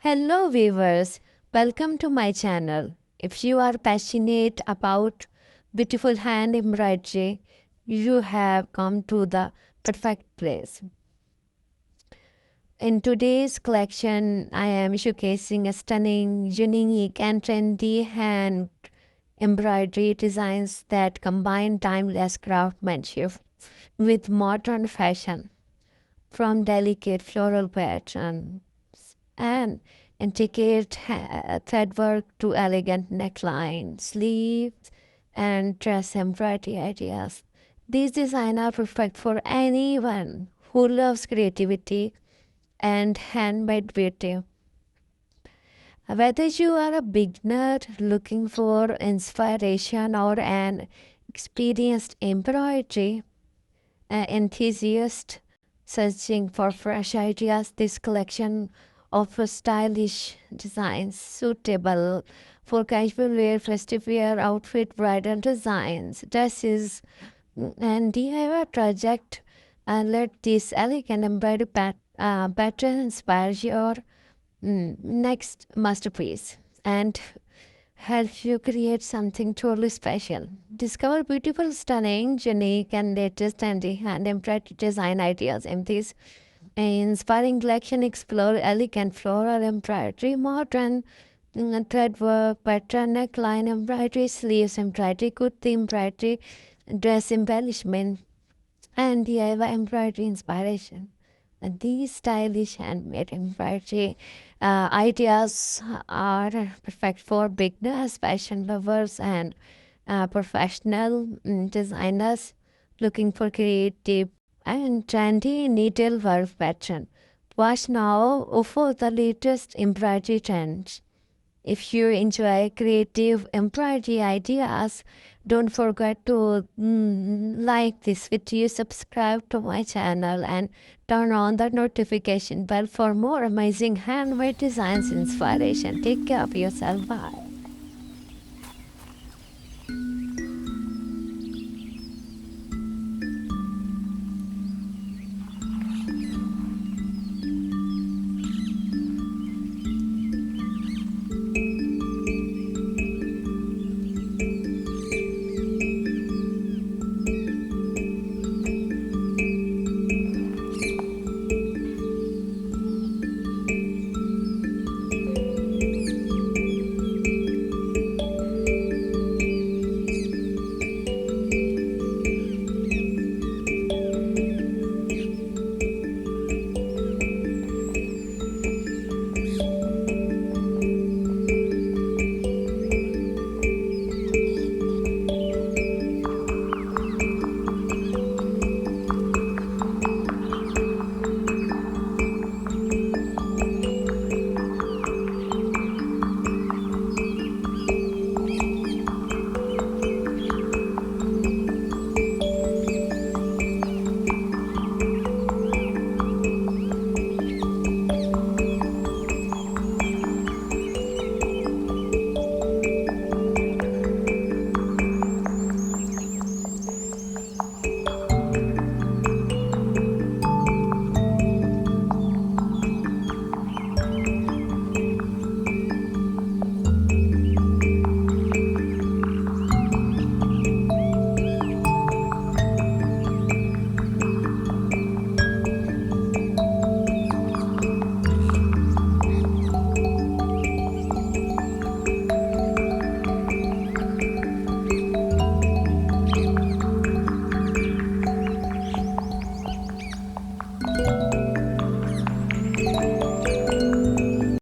Hello, viewers. Welcome to my channel. If you are passionate about beautiful hand embroidery, you have come to the perfect place. In today's collection, I am showcasing a stunning, unique, and trendy hand embroidery designs that combine timeless craftsmanship with modern fashion. From delicate floral patterns and intricate threadwork to elegant neckline, sleeves, and dress embroidery ideas. These designs are perfect for anyone who loves creativity and handmade beauty. Whether you are a beginner looking for inspiration or an experienced embroidery enthusiast searching for fresh ideas, this collection offers stylish designs suitable for casual wear, festive wear, outfit, bridal designs, dresses, and DIY project. And let this elegant embroidery pattern inspire your next masterpiece and help you create something truly special. Discover beautiful, stunning, unique, and latest trendy hand embroidery design ideas in this inspiring collection. Explore elegant floral embroidery, modern threadwork, pattern neckline embroidery, sleeves embroidery, kurti embroidery, dress embellishment, and DIY embroidery inspiration. And these stylish handmade embroidery ideas are perfect for beginners, fashion lovers, and professional designers looking for creative and trendy needlework pattern. Watch now for the latest embroidery trends. If you enjoy creative embroidery ideas, don't forget to like this video, subscribe to my channel, and turn on the notification bell for more amazing handmade designs inspiration. Take care of yourself. Bye.